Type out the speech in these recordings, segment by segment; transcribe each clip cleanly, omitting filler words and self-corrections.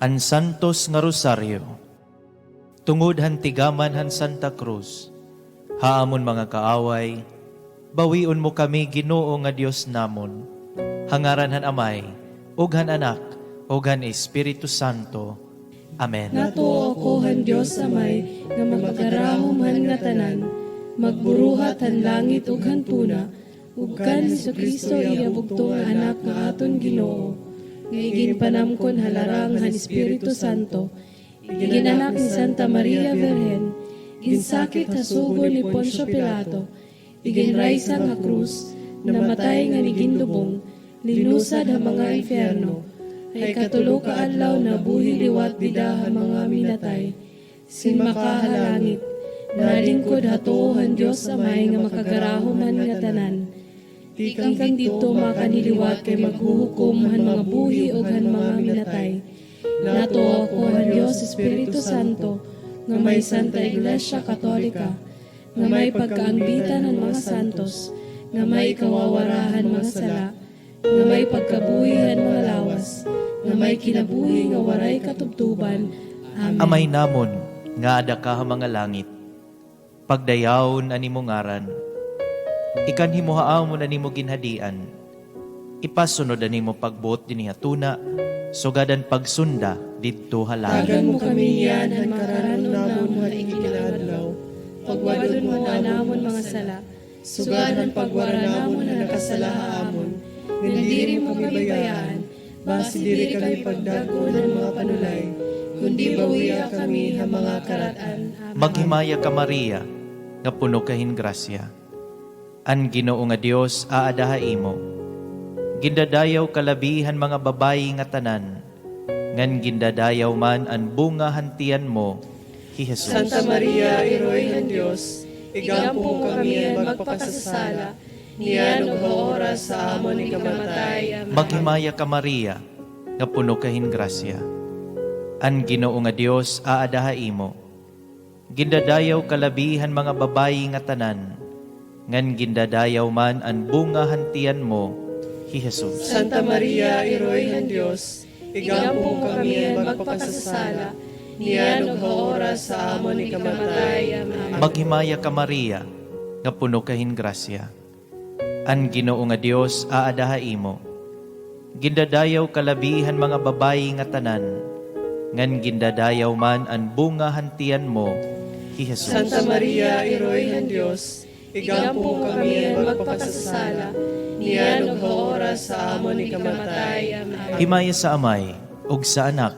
An Santos nga Rosaryo, tungod han tigaman han Santa Cruz, haamon mga kaaway, bawion mo kami Ginoo nga Dios namon, hangaran han Amay, ug han Anak, ug han Espiritu Santo. Amen. Natuo ko han Dios Amay, nga magkarahom han nga tanan, magburuhat han langit ug han tuna, ug kan Jesucristo iya bugtong nga anak nga aton Ginoo. Ngayon panamkon halarang han Espiritu Santo, iginanak ni Santa Maria Virgen, ginsakit hasugo ni Poncio Pilato, iginraysa nga krus, namatay nga nigindubong, linusad ha mga infierno, ay katulo ka adlaw na buhi liwat bida ha mga minatay, sinmakahalangit, nalingkod hatuohan Diyos Amay nga makagarahom han nga tanan, Tikang dito makaniliwat kay maghuhukom han mga buhi o han mga minatay. Natuo ako han Diyos Espiritu Santo, nga may Santa Iglesia Katolika, nga may pagkaangbitan ng mga santos, nga may kawawarahan mga sala, nga may pagkabuhihan mga lawas, nga may kinabuhi nga waray katubtuban. Amen. Amay namon, nga ada ka ha mga langit, pagdayaon ani mo ngaran, ikan himuhaan mo na nimo ginhadian, ipasunod ani mo pagbuot din hatuna, sugadan pagsunda didto halang. Tagan mo kami yan, han makaranon namon han ikinadlaw, pagwadon mo anamon mga sala, sugadan pagwara namon na nakasala amon, nandiri mo kami bayaan, basi diri kami pagdago ng mga panulay, kundi bawiya kami ha mga karatan. Maghimaya ka Maria, nga puno kahin grasya. An Ginoo nga Dios aadaha imo. Gindadayaw kalabihan mga babayi nga tanan, ngan gindadayaw man an bunga hantian mo, hi Jesus. Santa Maria, Iroy ng Diyos, igampo kami ang magpakasasala, niyan ug oras sa amon ni kamatay. Amen. Maghimaya ka Maria, nga puno kahin grasya. An Ginoo nga Dios aadaha imo. Gindadayaw kalabihan mga babayi nga tanan, ngan gindadayaw man an bunga hantian mo, hi Jesus. Santa Maria, Iroy ng Diyos, igampo kami ang magpakasasala, niyan ug oras sa amon ni kamatay. Amen. Maghimaya ka Maria, nga puno kahin grasya. An Ginoo nga Dios aadaha imo. Gindadayaw kalabihan mga babayi nga tanan, ngan gindadayaw man an bunga hantian mo, hi Jesus. Santa Maria, Iroy ng Diyos, igampo kami ang magpakasasala, niyan ug oras sa amon ni kamatay. Amen. Himaya sa Amay, ug sa Anak,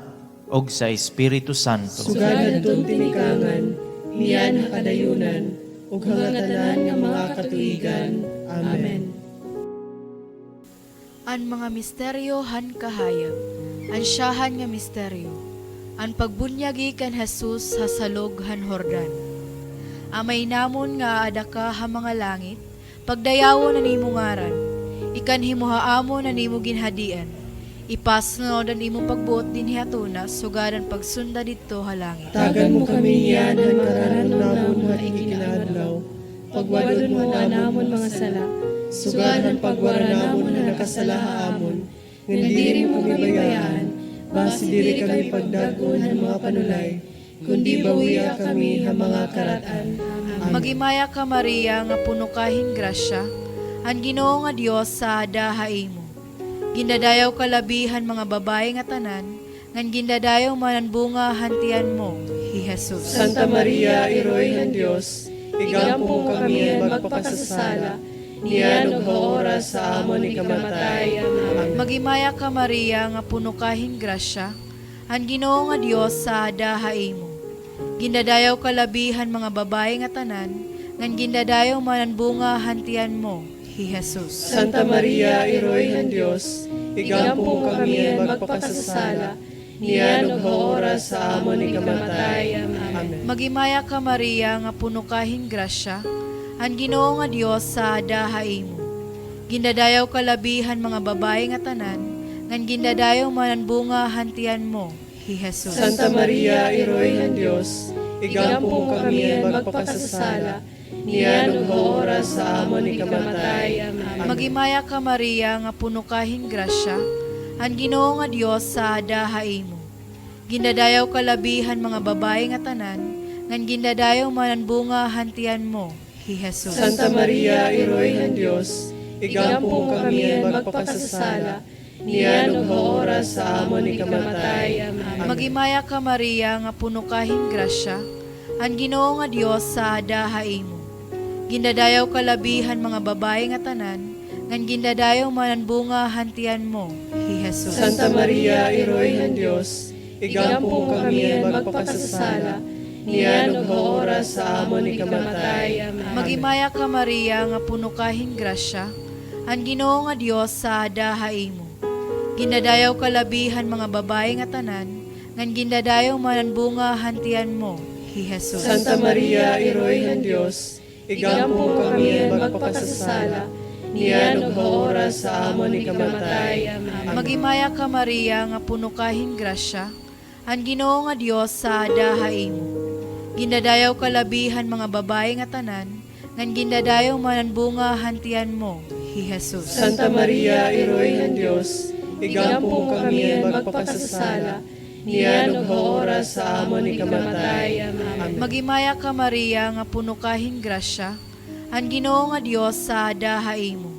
ug sa Espiritu Santo. Sugadan tong tinikangan, niyan hakadayunan, ug hangatanan nga mga katuigan. Amen. An mga misteryo han kahayag, an siyahan nga misteryo, an pagbunyagi kan Jesus hasalog han Hordan. Amay namon nga adaka ha mga langit, pagdayawon na nimo ngaran, ikan himuhaamo na nimo ginhadian, ipasnod ang imong pagbuot din hiatuna, sugadan pagsunda dito ha langit. Tagan mo kami yan, han makaranon namon ha ikinadlaw, pagwadon mo namon mga sala, sugadan pagwara namon na nakasala amon, ngandiri mo kami bayaan, basi diri kami pagdagon ng mga panulay, kundi bawiya kami ha mga karatan. Amen. Magimaya ka Maria, nga puno kahin grasya, ang Ginoo nga Dios sa adaha imo. Gindadayaw kalabihan mga babae nga tanan, ngan gindadayaw man ang bunga hantian mo, hi Jesus. Santa Maria, Iroy ng Diyos, igampo kami ang magpakasasala, niyan ug oras sa amon ni kamatay. Amen. Magimaya ka Maria, nga puno kahin grasya, ang Ginoo nga Dios sa adaha imo. Gindadayaw kalabihan mga babae nga tanan, ngan gindadayaw man ang bunga hantian mo, hi Jesus. Santa Maria, Iroy ng Diyos, igampo kami ang magpakasasala, niyan ug oras sa amon ni kamatay. Amen. Magimaya ka Maria, nga puno kahin grasya, ang Ginoo nga Dios sa adaha imo. Gindadayaw kalabihan mga babae nga tanan, ngan gindadayaw man ang bunga hantian mo, hi Jesus. Santa Maria, Iroy ng Diyos, igampo kami ang magpakasasala, niyan ug oras sa amon ni kamatay. Amen. Magimaya ka Maria, nga puno kahin grasya, ang Ginoo nga Dios sa adaha imo. Gindadayaw kalabihan mga babae nga tanan, ngan gindadayaw manan bunga hantian mo, hi Jesus. Santa Maria, Iroy ng Diyos, igampong kami ang magpakasasala, niyan ug oras sa amon ni kamatay. Amen. Magimaya ka Maria nga puno kahing grasya, ang Ginoo nga Dios sa adahay mo. Gindadayaw kalabihan mga babae nga tanan, ngan gindadayaw manan bunga hantian mo, hi Jesus. Santa Maria, Iroy ng Diyos, igampong kami ang magpakasasala, niyan ug oras sa amon ni kamatay. Amen. Magimaya ka Maria nga puno kahing grasya, ang Ginoo nga Dios sa adahay mo. Gindadayaw kalabihan mga babae nga tanan, ngan gindadayaw manan bunga hantian mo, hi Jesus. Santa Maria, Iroy ng Diyos, igampong kami ang magpakasasala, niyan ug oras sa amon ni kamatay. Amen. Magimaya ka Maria nga puno kahing grasya, ang Ginoo nga Dios sa adahay mo. Gindadayaw kalabihan mga babae nga tanan, ngan gindadayaw manan bunga hantian mo, hi Jesus. Santa Maria, Iroy ng Diyos, igampong kami ang magpakasasala, niyan ug oras sa amon ni kamatay. Amen. Magimaya ka Maria nga puno kahing grasya, ang Ginoo nga Dios sa adahay mo.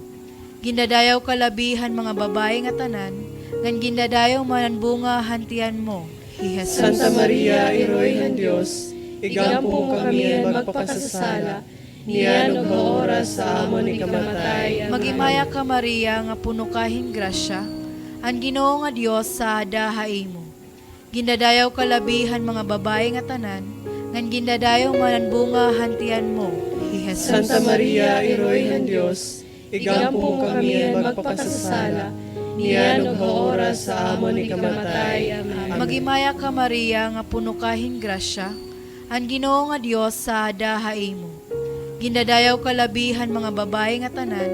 Gindadayaw kalabihan mga babae nga tanan, ngan gindadayaw manan bunga hantian mo, hi Jesus. Santa Maria, Iroy ng Diyos, igampong kami ang magpakasasala, niyan ug oras sa amon ni kamatay. Amen. Magimaya ka Maria nga puno kahing grasya, ang Ginoo nga Dios sa adahay mo. Gindadayaw kalabihan mga babae nga tanan, ngan gindadayaw manan bunga hantian mo, hi Jesus. Santa Maria, Iroy ng Diyos, igampong kami ang magpakasasala, niyan ug oras sa amon ni kamatay. Amen. Magimaya ka Maria nga puno kahing grasya, ang Ginoo nga Dios sa adahay mo. Gindadayaw kalabihan mga babae nga tanan,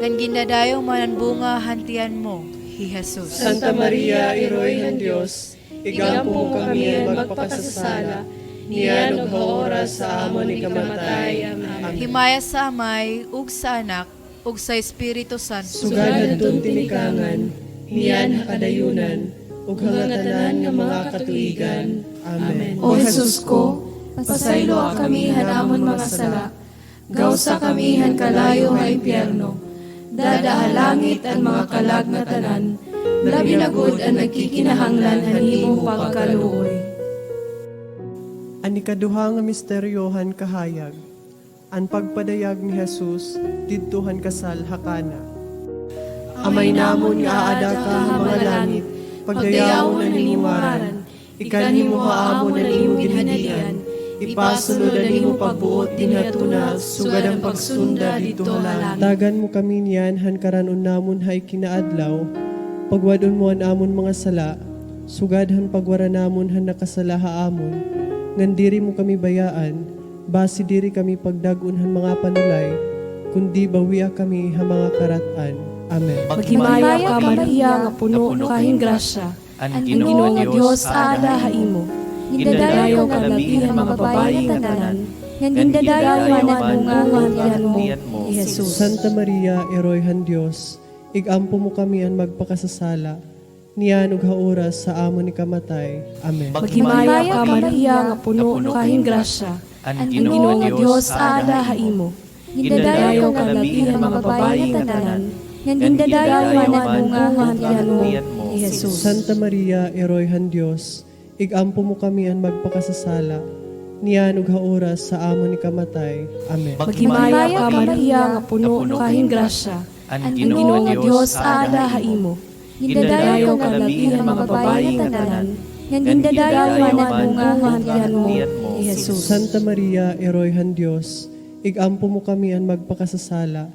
ngan gindadayaw manan bunga hantian mo, hi Jesus. Santa Maria, Iroy ng Diyos, igampong kami ang magpakasasala, niyan ug oras sa amon ni kamatay. Amen. Himaya sa Amay, ug sa Anak, ug sa Espiritu Santo. Sugad adtong tinikangan, niyan hakadayunan, ug hangatanan nga mga katuigan. Amen. O Jesus ko, pasaylo kami hanamon mga sala, gawsa kami han kalayo nga impyerno, dadahalangit ang mga kalag nga tanan, labi na gud ang nagkikinahanglan han imong pagkaluoy. Ani kaduha nga misteryohan kahayag, ang pagpadayag ni Jesus didtuhan kasal hakana. Amay namon nga aada ka nga mga langit, pagdayawon na nimo ngaran, ikanimo haamon na nimo ginhadian, ipasunod na nimo pagbuot dinhatuna, sugad ang pagsunda dito halang. Tagan mo kami niyan han karanon namon hay kinaadlaw, pagwadon mo an amon mga sala, sugad han pagwara namon han nakasala haamon, ngan diri mo kami bayaan, basi diri kami pagdagun han mga panulay, kundi bawiya kami ha mga karatan. Amen. Maghimaya ka Maria nga puno kahing grasya, ang Ginoo nga Dios sa adahay mo. Gindadayaw ka labihan mga babae nga tanan, ngan gindadayaw manan bunga hantian mo, ni Jesus. Santa Maria, Eroy han Dios, igampo mo kami ang magpakasasala, niyan ug haoras sa amon ni kamatay. Amen. Maghimaya ka Maria nga puno kahing grasya, ang Ginoo nga Dios sa adahay mo. Gindadayaw ka labihan mga babae nga tanan, ngan gindadayaw manan bunga hantian mo, ni Jesus. Santa Maria, Eroy han Dios, igampo mo kami ang magpakasasala, niyan ug haoras sa amon ni kamatay. Amen. Maghimaya ka Maria nga puno kahing grasya, ang Ginoo nga Dios sa adahay mo. Gindadayaw ka labihan mga babae nga tanan, ngan gindadayaw manan bunga hantian mo, ni Jesus. Santa Maria, Eroy han Dios, igampo mo kami ang magpakasasala,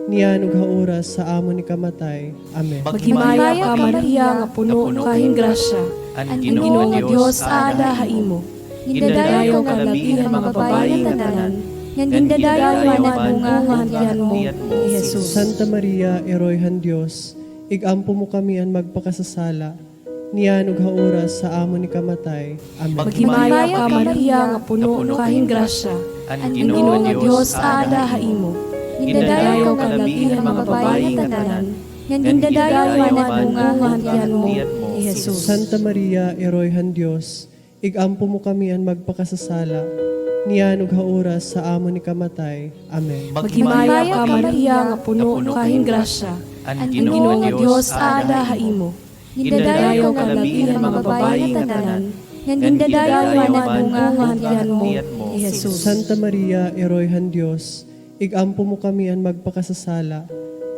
niyan ug haoras sa amon ni kamatay. Amen. Maghimaya ka Maria nga puno kahing grasya, ang Ginoo nga Dios sa adahay mo. Gindadayaw ka labihan mga babae nga tanan, ngan gindadayaw manan bunga hantian mo, ni Jesus. Santa Maria, Eroy han Dios, igampo mo kami ang magpakasasala, niyan ug haoras sa amon ni kamatay. Amen. Maghimaya ka Maria nga puno kahing grasya, ang Ginoo nga Dios sa adahay mo. Gindadayaw ka labihan mga babae nga tanan, Ngan gindadayo man ang bunga hantian mo, ni Jesus. Santa Maria, Eroyhan Dios, igampo mo kami an magpakasasala, niyan ug haoras sa amon ni kamatay. Amen. Maghimaya ka Maria nga puno kahing grasya, ang Ginoo nga Dios ada haimo. Gindadayo ka labihan mga babayi nga tanan, ngan gindadayo man ang bunga hantian mo, ni Jesus. Santa Maria, Eroyhan Dios, igampo mo kami an magpakasasala,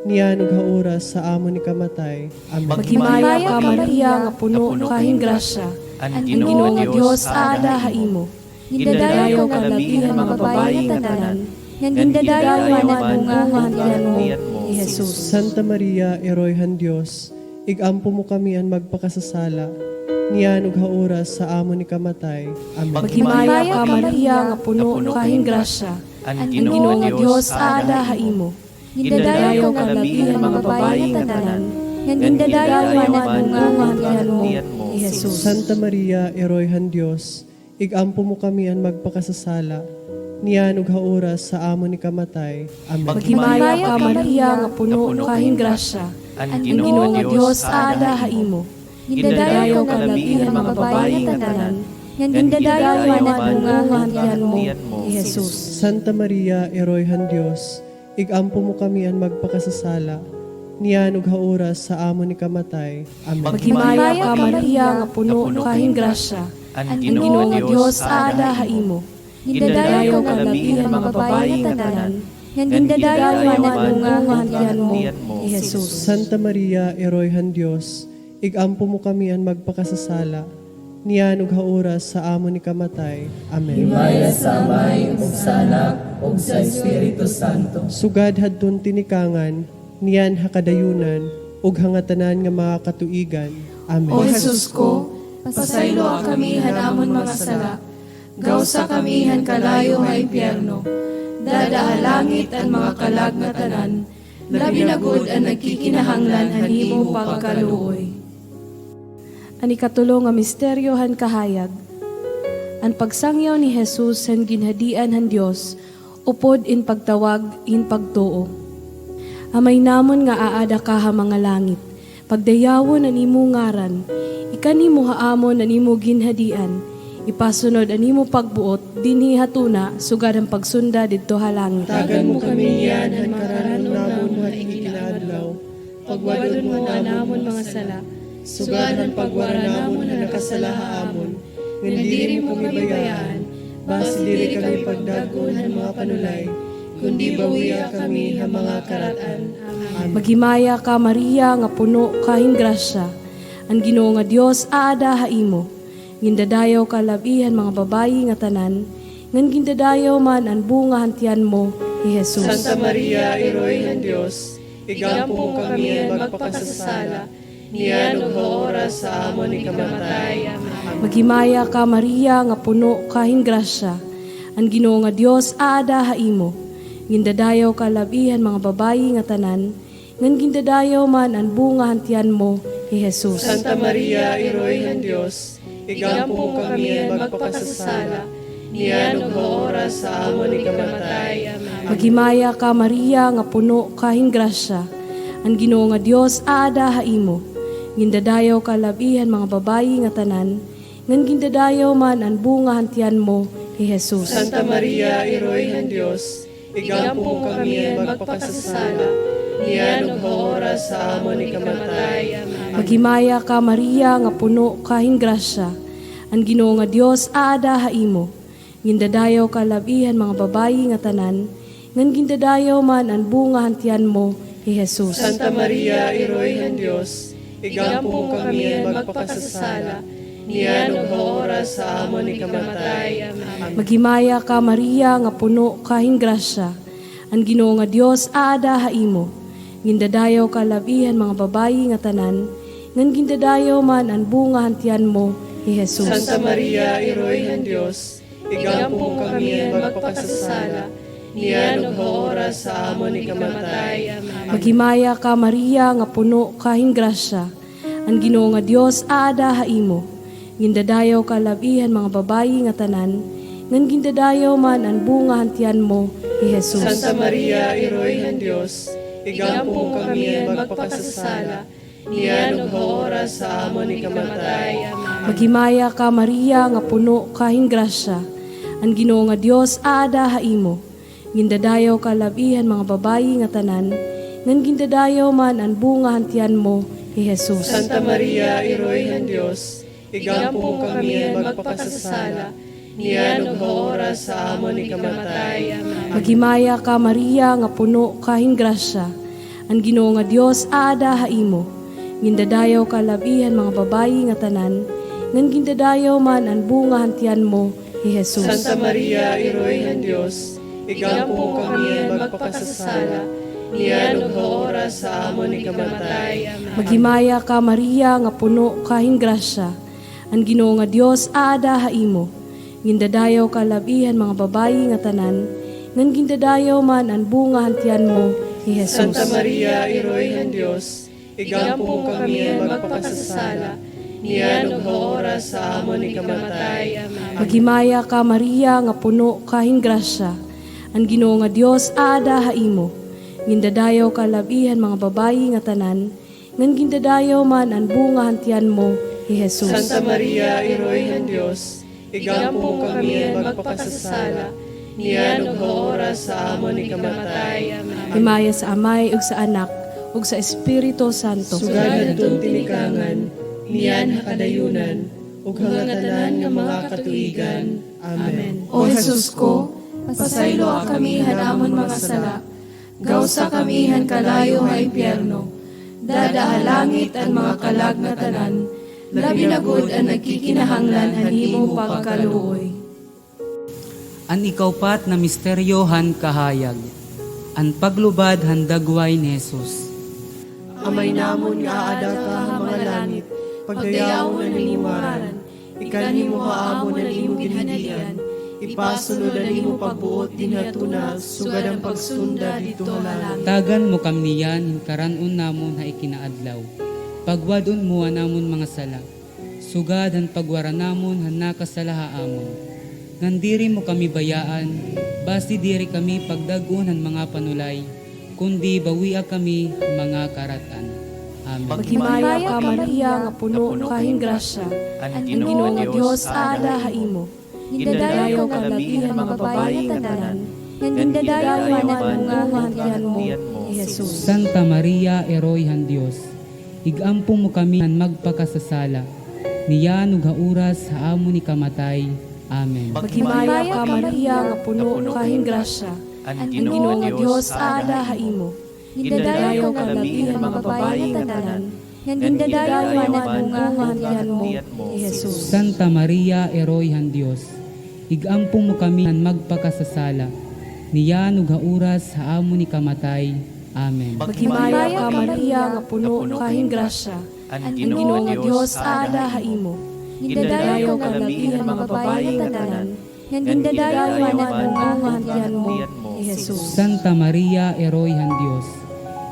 niyan ug haoras sa amon ni kamatay. Amen. Maghimaya ka Maria nga puno kahing grasya, ang Ginoo nga Dios ada haimo. Gindadayo ka labihan mga babayi nga tanan, ngan gindadayo man ang bunga hantian mo, ni Jesus. Santa Maria, Eroyhan Dios, igampo mo kami an magpakasasala, niyan ug haoras sa amon ni kamatay. Amen. Maghimaya ka Maria nga puno kahing grasya, ang Ginoo nga Dios ada haimo. Gindadayo ka labihan mga babayi nga tanan, ngan gindadayo man ang bunga hantian mo, ni Jesus. Santa Maria, Eroyhan Dios, igampo mo kami an magpakasasala, niyan ug haoras sa amon ni kamatay. Amen. Maghimaya ka Maria nga puno kahing grasya, ang Ginoo nga Dios ada haimo. Gindadayo ka labihan mga babayi nga tanan, ngan gindadayo man ang bunga hantian mo, ni Jesus. Santa Maria, Eroyhan Dios, igampo mo kami an magpakasasala, niyan ug haoras sa amon ni kamatay. Amen. Maghimaya ka Maria nga puno kahing grasya, ang Ginoo nga Dios ada haimo. Gindadayo ka labihan mga babayi nga tanan, ngan gindadayo man ang bunga hantian mo, ni Jesus. Santa Maria, Eroyhan Dios, igampo mo kami an magpakasasala, niyan ug haoras sa amon ni kamatay. Amen. Sugad hadton tinikangan, niyan hakadayunan, ug hangatanan nga mga katuigan. Amen. O Jesus ko, pasaylo kami hanamon mga sala, gawsa kami han kalayo nga impyerno, dadahalangit ang mga kalag nga tanan, labi na gud ang nagkikinahanglan han imong pagkaluoy. Ani katulo nga misteryo han kahayag. Ang pagsangyaw ni Jesus han ginhadian han Dios, upod in pagtawag in pagtuo. Amay namon nga aada ka ha mga langit, pagdayawon ang imo ngaran, ikanimo haamon ang imo ginhadian, ipasunod ang imo pagbuot, dinhi hatuna, sugad ang pagsunda didto ha langit. Tagan mo kami yan han karanon namon nga ikinadlaw, pagwadon mo namon mga sala, sugad ang pagwara namon na nakasala haamon, nga diri mo kami bayaan, basi diri kami pagdagon ng mga panulay, kundi bawiya kami ng mga karatan. Amen. Maghimaya ka Maria nga puno kahing grasya, ang Ginoo nga Dios aada haimo. Gindadayaw ka labihan mga babayi nga tanan, ngan gindadayaw man ang bunga hantian mo, ni Jesus. Santa Maria, Eroyhan Dios, igampo mo kami ang magpakasasala, niyan ug oras sa amon ni kamatay. Amen. Maghimaya ka Maria nga puno kahing grasya, ang Ginoo nga Dios aada haimo. Gindadayaw ka labihan mga babayi nga tanan, ngan gindadayaw man ang bunga hantian mo, ni Jesus. Santa Maria, Eroyhan Dios, igampo mo kami ang magpakasasala, niyan ug oras sa amon ni kamatay. Amen. Maghimaya ka Maria nga puno kahing grasya, ang Ginoo nga Dios aada haimo. Gindadayaw ka labihan mga babayi nga tanan, ngan gindadayaw man ang bunga hantian mo, ni Jesus. Santa Maria, Eroyhan Dios, igampo mo kami ang magpakasasala, niyan ug oras sa amon ni kamatay. Amen. Maghimaya ka Maria nga puno kahing grasya, ang Ginoo nga Dios aada haimo. Gindadayaw ka labihan mga babayi nga tanan, ngan gindadayaw man ang bunga hantian mo, ni Jesus. Santa Maria, Eroyhan Dios, igampo mo kami ang magpakasasala, niyan ug oras sa amon ni kamatay. Amen. Maghimaya ka Maria nga puno kahing grasya, ang Ginoo nga Dios aada haimo. Gindadayaw ka labihan mga babayi nga tanan, ngan gindadayaw man ang bunga hantian mo, ni Jesus. Santa Maria, Eroyhan Dios, igampo mo kami ang magpakasasala, niyan ug oras sa amon ni kamatay. Amen. Maghimaya ka Maria nga puno kahing grasya, ang Ginoo nga Dios aada haimo. Gindadayaw ka labihan mga babayi nga tanan, ngan gindadayaw man ang bunga hantian mo, ni Jesus. Santa Maria, Eroyhan Dios, igampong kami ang magpakasasala, niyan ug oras sa amon ni kamatay. Amen. Maghimaya ka Maria nga puno kahing grasya, ang Ginoo nga Dios aada haimo. Gindadayaw ka labihan mga babayi nga tanan, ngan gindadayaw man ang bunga hantian mo, ni Jesus. Santa Maria, Iroy ng Diyos, igampong kami ang magpakasasala, niyan ug oras sa amon ni kamatay. Amen. Maghimaya ka Maria nga puno kahing grasya, ang Ginoo nga Dios aada haimo. Gindadayaw ka labihan mga babayi nga tanan, ngan gindadayaw man ang bunga hantian mo, ni Jesus. Santa Maria, Iroy ng Diyos, igampong kami ang magpakasasala, niyan ug oras sa amon ni kamatay. Amen. Maghimaya ka Maria nga puno kahing grasya, ang Ginoo nga Dios aada haimo. Gindadayaw ka labihan mga babayi nga tanan, ngan gindadayaw man ang bunga hantian mo, ni Jesus. Santa Maria, Iroy ng Diyos, igampong kami ang magpakasasala, niyan ug oras sa amon ni kamatay. Amen. Maghimaya ka Maria nga puno kahing grasya, ang Ginoo nga Dios aada haimo. Gindadayaw ka labihan mga babayi nga tanan, ngan gindadayaw man ang bunga hantian mo, ni Jesus. Santa Maria, Iroy ng Diyos, igampong kami ang magpakasasala, niyan ug oras sa amon ni kamatay. Amen. Himaya sa Amay ug sa Anak ug sa Espiritu Santo. Sugad adtong tinikanan, niyan hakadayunan, ug hangatanan nga mga katuigan. Amen. O Jesus ko, pasaylo kami hanamon mga sala, gawsa kami han kalayo nga impyerno, dada halangit ang mga kalag na tanan, labi na gud ang nagkikinahanglan han imong pagkaluoy. An ikaw pat na misteryohan kahayag, an paglubad han dagway ni Jesus. Amay namon nga aada ka ha mga langit, pagdayawon na nimuharan, ikanimo haamon na nimo ginhadian, ipasunod na nimo pagbuot dinhatuna, sugad ang pagsunda dito halang. Tagan mo kami niyan, hinkaranun namon ha ikinaadlaw. Pagwadon mo namon mga sala, sugad han pagwara namon han nakasalaha amon. Ngandiri mo kami bayaan, basti diri kami pagdagun han mga panulay, kundi bawiag kami mga karatan. Amen. Maghimaya ka Maria nga puno kahing grasya, ang Ginoo nga Dios aada haimo. Gindadayaw ka labihan mga babayi nga tanan, ngan gindadayaw man ang bunga hantian mo, ni Jesus. Santa Maria, Eroy han Dios, igampo mo kami han magpakasasala, niyan ug hauras sa amo ni kamatay. Amen. Maghimaya ka Maria nga puno kahing grasya, ang Ginoo nga Dios aada haimo. Gindadayaw ka labihan mga babayi nga tanan, ngan gindadayaw man ang bunga hantian mo, ni Jesus. Santa Maria, Eroy han Dios, igampo mo kami han magpakasasala, niyan ug hauras sa amo ni kamatay. Amen. Maghimaya ka Maria nga puno kahing grasya, ang Ginoo nga Dios aada haimo. Gindadayaw ka labihan mga babayi nga tanan, ngan gindadayaw man ang bunga hantian mo, ni Jesus. Santa Maria, Eroy han Dios,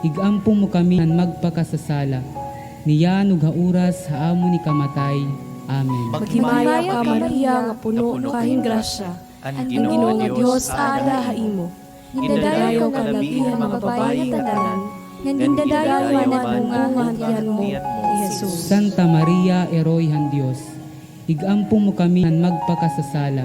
igampo mo kami han magpakasasala, niyan ug hauras sa amo ni kamatay. Amen. Maghimaya ka Maria nga puno kahing grasya, ang Ginoo nga Dios aada haimo. Gindadayaw ka labihan mga babayi nga tanan, ngan gindadayaw man ang bunga hantian mo, ni Jesus. Santa Maria, Eroy han Dios, igampo mo kami han magpakasasala,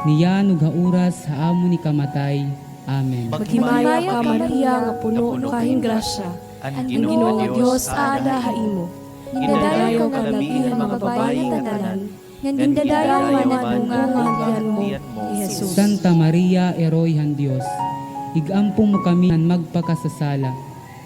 niyan ug hauras sa amo ni kamatay. Amen. Maghimaya ka Maria nga puno kahing grasya, ang Ginoo nga Dios aada haimo. Gindadayaw ka labihan mga babayi nga tanan, ngan gindadayaw man ang bunga hantian mo, ni Jesus. Santa Maria, Eroy han Dios, igampo mo kami han magpakasasala,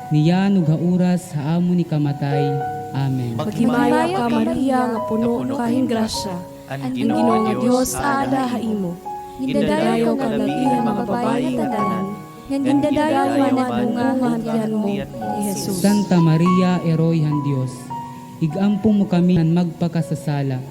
niyan ug hauras sa amo ni kamatay. Amen. Maghimaya ka Maria nga puno kahing grasya, ang Ginoo nga Dios aada haimo. Gindadayaw ka labihan mga babayi nga tanan, ngan gindadayaw man ang bunga hantian mo, ni Jesus. Santa Maria, Eroy han Dios, igampo mo kami han magpakasasala,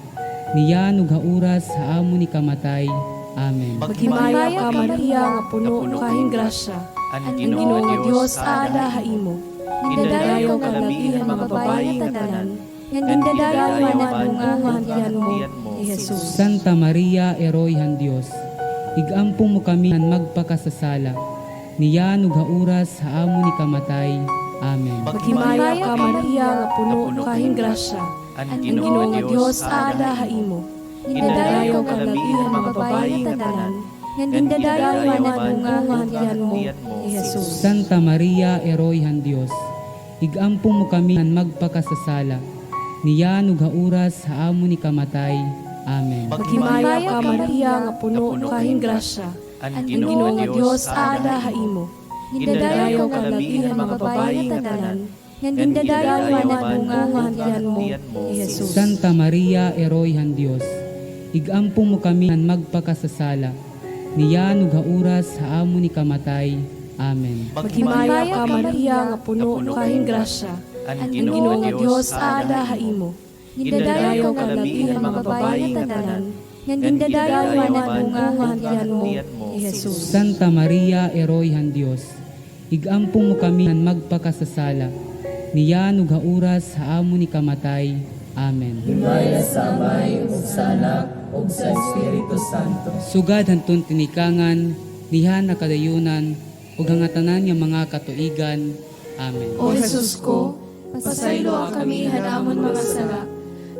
niyan ug hauras sa amo ni kamatay. Amen. Maghimaya ka Maria nga puno kahing grasya, ang Ginoo nga Dios aada haimo. Gindadayaw ka labihan mga babayi nga tanan, ngan gindadayaw man ang bunga hantian mo, ni Jesus. Santa Maria, Eroy han Dios, igampo mo kami han magpakasasala, niya nugauras ha amo ni kamatay. Amen. Maghimaya ka Maria nga puno kahing grasya. Ang Ginoo nga Dios ada haimo. Gindadayo ka labihan mga babayi nga tanan. Ngan gindadayo man ang bunga nga hangyan mo, Jesus. Santa Maria, Eroyhan Dios, igampo mo kami han magpakasasala, niya nugauras ha amo ni kamatay. Amen. Maghimaya ka Maria nga puno kahing grasya. Ang Ginoo nga Dios ada haimo. Gindadayo ka labihan mga babayi nga tanan. Ngan gindadayo man ang bunga nga hangyan mo, Jesus. Santa Maria, Eroyhan Dios, igampo mo kami han magpakasasala, niya nugauras ha amo ni kamatay. Amen. Maghimaya ka Maria nga puno kahing grasya. Ang Ginoo nga Dios ada haimo. Gindadayo ka labihan mga babayi nga tanan. Ngan gindadayo man ang bunga nga hangyan mo, Jesus. Santa Maria, Eroyhan Dios, igampo mo kami han magpakasasala, niya nugauras ha amo ni kamatay. Amen. Sugad hanton tinikangan, niya nakadayunan, ug hangatanan nga mga katuigan. Amen. O Jesus ko, pasaylo kami hanamon mga sala.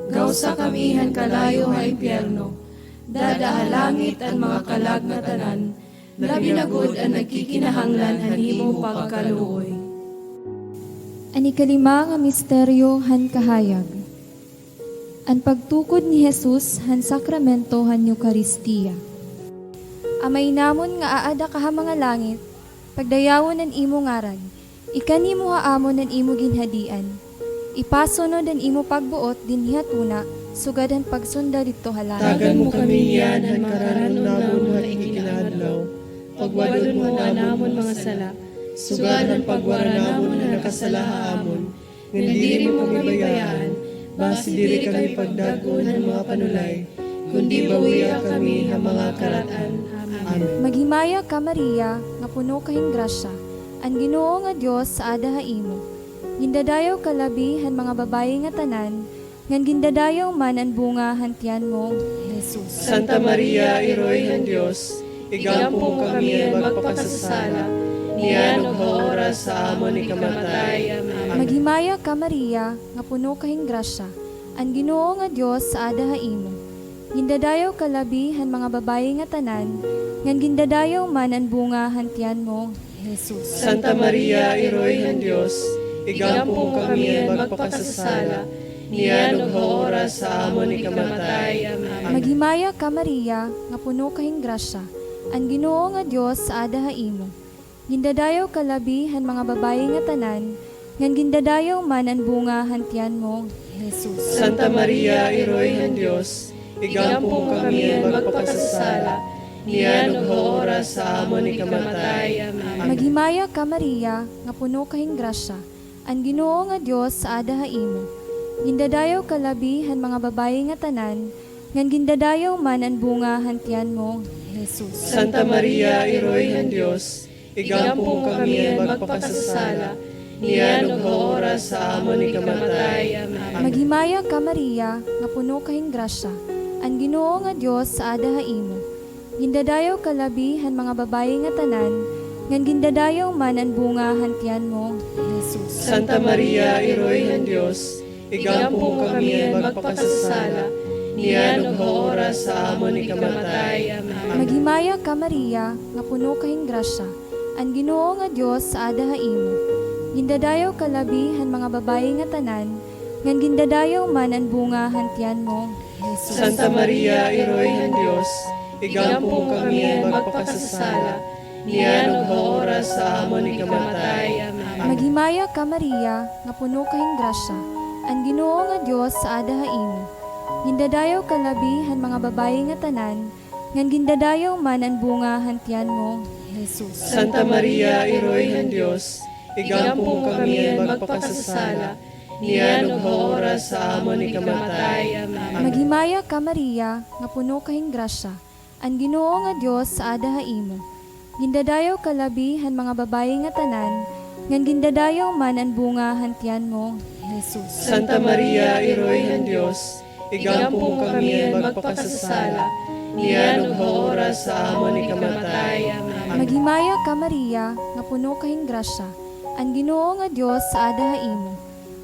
Gawsa kami han kalayo nga impyerno. Dada langit ang mga kalag nga tanan. Labi na gud ang nagkikinahanglan hanimo pagkaluoy. Ani kalima nga misteryo han kahayag. Ang pagtukod ni Jesus han sakramento han Eucharistia. Amay namon nga aada ka ha mga langit, pagdayawon ang imo ngaran, ikanimo haamon ang imo ginhadian. Ipasunod ang imo pagbuot din hihatuna, sugad ang pagsunda dito halaman. Tagan mo kami yan, han karanon namon han ikinadlaw. Pagwadon mo namon mga sala, sugad ang pagwara namon na nakasala amon. Nga diri mo kami bayaan, basi diri kami pagdagon ng mga panulay, kundi bawiya kami ng mga karatan. Amen. Maghimaya ka Maria, nga puno kahing grasya, ang Ginoo nga Dios sa ada haimo. Gindadayaw ka labi han mga babayi nga tanan, ngan gindadayaw man ang bunga hantian mo, Jesus. Santa Maria, Iroy ng Diyos, igampo mo kami ang magpakasasala, niya oras sa amon ni kamatay. Amen. Maghimaya ka Maria, nga puno kahing grasya, ang Ginoo nga Dios sa ada haimo. Gindadayaw ka labi han mga babayi nga tanan, ngan gindadayaw man ang bunga hantian mo, Jesus. Santa Maria, Iroy ng Diyos, igampo mo kami ang magpakasasala, niya oras sa amon ni kamatay. Amen. Maghimaya ka Maria, nga puno kahing grasya, ang Ginoo nga Dios sa ada haimo. Gindadayaw ka labi han mga babayi nga tanan, ngan gindadayaw man ang bunga hantian mo, Jesus. Santa Maria, Iroy ng Diyos, igampo mo kami ang magpakasasala, niya oras sa amon ni kamatay. Amen. Maghimaya ka Maria, nga puno kahing grasya, ang Ginoo nga Dios sa ada haimo. Gindadayaw ka labi han mga babayi nga tanan, ngan gindadayaw man ang bunga hantian mo, Jesus. Santa Maria, Iroy ng Diyos, igampo mo kami ang magpakasasala, niya oras sa amon ni kamatay. Amen. Maghimaya ka Maria, nga puno kahing grasya, ang Ginoo nga Dios sa ada haimo. Gindadayaw ka labi han mga babayi nga tanan, ngan gindadayaw man ang bunga hantian mo, Jesus. Santa Maria, Iroy ng Diyos, igampo mo kami ang magpakasasala, niya oras sa amon ni kamatay. Amen. Maghimaya ka Maria, nga puno kahing grasya, ang Ginoo nga Dios sa ada haimo. Gindadayaw ka labi han mga babayi nga tanan, ngan gindadayaw man ang bunga hantian mo, Jesus. Santa Maria, Iroy ng Diyos, igampo mo kami ang magpakasasala, niya oras sa amon ni kamatay. Amen. Maghimaya ka Maria, nga puno kahing grasya, ang Ginoo nga Dios sa ada haimo. Gindadayaw ka labi han mga babayi nga tanan, ngan gindadayaw man ang bunga hantian mo, Jesus. Santa Maria, Iroy ng Diyos, igampo mo kami ang magpakasasala, niya oras sa amon ni kamatay. Amen. Maghimaya ka Maria, nga puno kahing grasya, ang Ginoo nga Dios sa ada haimo. Gindadayaw ka labi han mga babayi nga tanan, ngan gindadayaw man ang bunga hantian mo, Jesus. Santa Maria, Iroy ng Diyos, igampo mo kami ang magpakasasala, niyan ug oras sa amon ni kamatay. Amen. Maghimaya ka Maria, nga puno kahing grasya, ang Ginoo nga Dios sa adahaimo.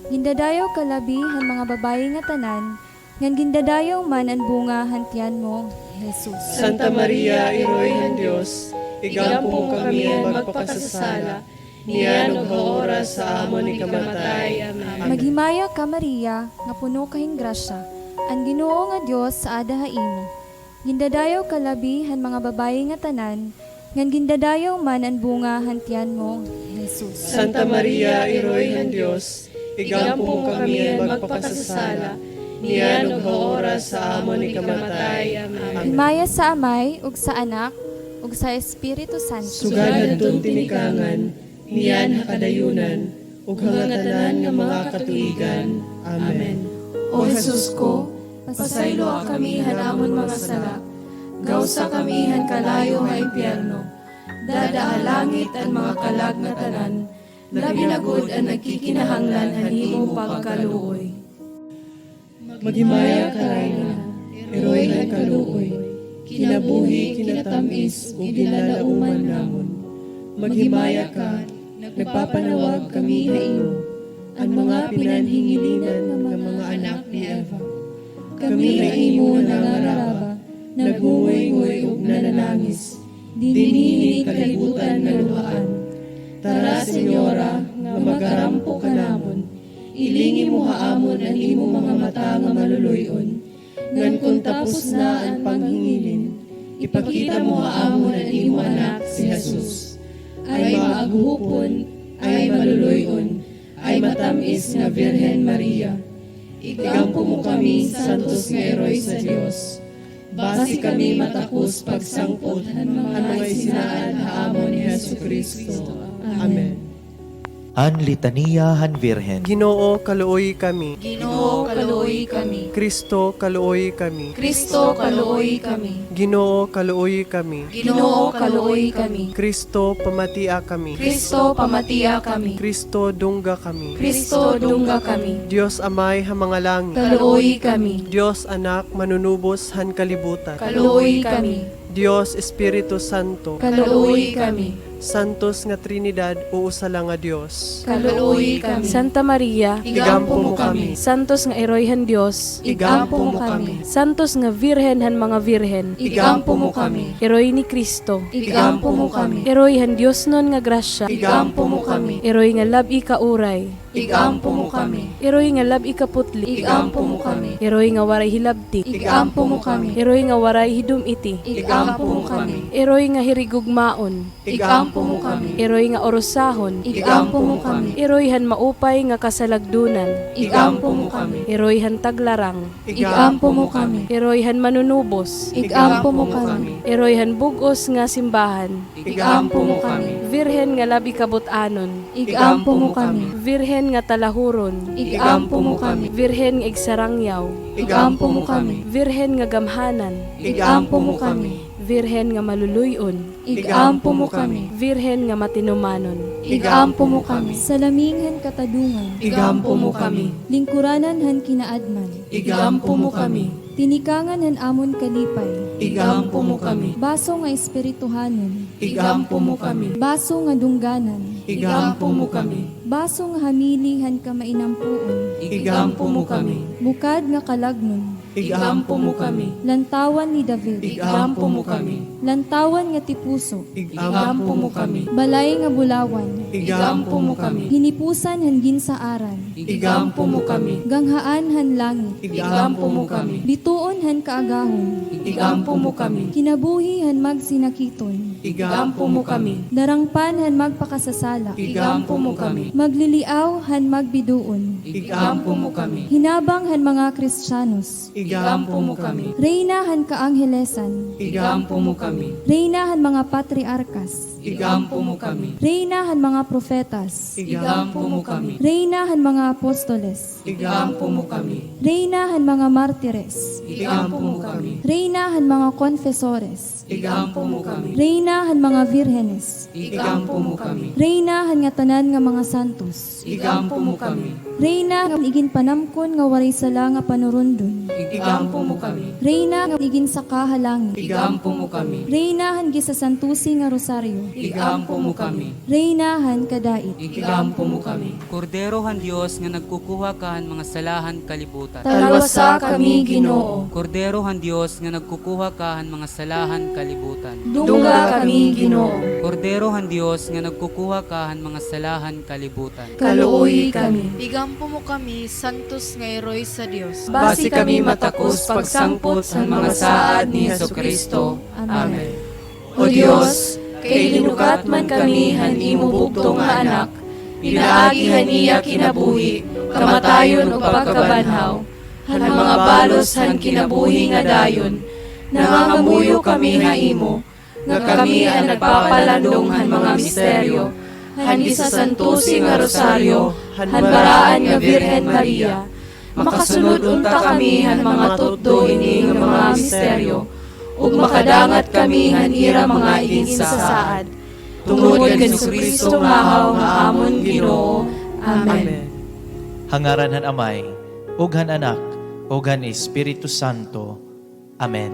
Gindadayaw ka labi han mga babayi nga tanan, ngan gindadayaw man ang bunga hantian mo, Jesus. Santa Maria, Iroy ng Diyos, igampo mo kami ang magpakasasala, niyan ug oras sa amon ni kamatay. Amen. Maghimaya ka Maria, nga puno kahing grasya, ang Ginoo nga Dios sa adahaimo. Gindadayaw ka labi han mga babayi nga tanan, ngan gindadayaw man ang bunga hantian mo, Jesus. Santa Maria, Iroy ng Diyos, igampo mo kami ang magpakasasala, niyan ug oras sa amon ni kamatay. Amen. Himaya sa Amay, ug sa Anak, ug sa Espiritu Santo. Sugad adtong tinikangan, niyan hakadayunan, ug hangatanan nga mga katuigan. Amen. O Jesus ko, pasaylo kami hanamon mga sala, gawsa kami han kalayo nga impyerno, dada langit ang mga kalag na tanan, labi na gud ang nagkikinahanglan han imong pagkaluoy. Maghimaya ka Rayna, Iroy ng kaluoy, kinabuhi, kinatamis, ug ginalauman namon. Maghimaya ka, nagpapanawag kami na imo, ang mga pinanhingilinan ng mga anak ni Eva. Kami na imo nangaraba, nagungoy-ngoy ug nananangis, dinhi kalibutan nga luhaan. Tara, Senyora, nga magarampo ka namon, ilingi mo haamon ang imo mga mata nga maluluyon, ngan kung tapos na ang panghingilin, ipakita mo haamon ang imo anak si Jesus. Ay maaghupon, ay maluluyon, ay matamis nga Birhen Maria. Igampo mo kami, santos nga eroy sa Dios. Basi kami matakos pagsangpot han mga isinaan haamon ni Jesucristo. Amen. An litania han Virhen. Ginoo, kaluoy kami. Ginoo, kaluoy kami. Kristo, kaluoy kami. Kristo, kaluoy kami. Ginoo, kaluoy kami. Ginoo, kaluoy kami. Kristo, pamatia kami. Kristo, pamatia kami. Kristo, dungga kami. Kristo, dungga kami. Diyos Amay, hamanga langit. Kaluoy kami. Diyos Anak, manunubos han kalibutan. Kaluoy kami. Diyos Espiritu Santo. Kaluoy kami. Santos nga Trinidad, uusala nga Diyos. Kaluoy kami. Santa Maria, Igampo mo kami. Santos nga Eroyhan Dios, Igampo mo kami. Santos nga Virhen han mga Virhen, Igampo mo kami. Eroy ni Kristo, Igampo mo kami. Eroyhan Dios non nga grasya, Igampo mo kami. Eroy nga labi ka uray, Igampo mo kami. Eroy nga labi ka putli, Igampo mo kami. Eroy nga waray hilabtik, Igampo mo kami. Eroy nga waray hidum iti, Igampo mo kami. Eroy nga hirigugmaon, Igampo mo kami. Eroy nga orosahon, Igampo mo kami. Eroy han maupay nga kasalagdunan, Igampo mo kami. Eroy han taglarang, Igampo mo kami. Eroy han manunubos, Igampo mo kami. Eroy han bugos nga simbahan, Igampo mo kami. Virhen nga labi kabot-anon, Igampo mo kami. Virhen nga talahuron, Igampo mo kami. Virhen nga igsarangyaw, Igampo mo kami. Virhen nga gamhanan, Igampo mo kami. Virhen nga maluluyon, Igampo mo kami. Virhen nga matinumanon, Igampo mo kami. Salaminghan katadungan, Igampo mo kami. lingkuranan han kinaadman, Igampo mo kami. tinikangan han amon kalipay, Igampo mo kami. baso nga espirituhanon, Igampo mo kami. baso nga dungganan, Igampo mo kami. baso nga hamili han kamainampuon, Igampo mo kami. bukad nga kalagnon, Igampo mo kami. lantawan ni David, Igampo mo kami. lantawan nga tipuso, Igampo mo kami. balay nga bulawan, Igampo mo kami. hinipusan han ginsaaran, Igampo mo kami. ganghaan han langit, Igampo mo kami. bituon han kaagahon, Igampo mo kami. kinabuhi han magsinakiton, Igampo mo kami. darangpan han magpakasasala, Igampo mo kami. magliliaw han magbiduon, Igampo mo kami. hinabang han mga Kristyanos, Igampo mo kami. reyna han kaanghelesan, Igampo mo kami. reyna han mga patriarkas, Igampo mo kami. reyna han mga profetas, Igampo mo kami. reyna han mga apostoles, Igampo mo kami. reyna han mga martires, Igampo mo kami. reyna han mga konfesores, Igampo mo kami. reyna Reyna han mga virhenes. Igampo mo kami. Reyna han nga tanan nga mga santos. Igampo mo kami. Reyna nga igin panamkon nga waray sala nga panurundon. Igampo mo kami. Reyna nga igin sa kahalangit. Igampo mo kami. Reyna han gisasantusi nga rosaryo. Igampo mo kami. Reyna han kadait. Igampo mo kami. Kordero han Dios nga nagkukuha kahan mga salahan kalibutan. Talwasa kami Ginoo. Kordero han Dios nga nagkukuha kahan mga salahan kalibutan. Dungga kami Ginoo. Kordero han Dios nga nagkukuha kahan mga salahan kalibutan. Kaluoy kami. Igampo mo kami, santos nga eroy sa Dios. Basi kami matakos pagsangpot sa mga saad ni Jesucristo. Amen. O Dios, kay linukat man kami han imo bugtong nga anak, pinaagihan niya kinabuhi, kamatayon o pagkabanhaw, han mga balos han kinabuhi nga dayon, nangangamuyo kami nga imo, nga kami ang nagpapalandong han mga misteryo, han gisasantusi nga rosaryo, han baraan nga Birhen Maria, makasunod unta kami han mga tutdo ini nga mga misteryo, ug makadangat kami han ira mga iginsasaad. Tungod kay Jesucristo mahaw nga amon Ginoo. Amen. Hangaran han Amay, ug han Anak, ug han Espiritu Santo. Amen.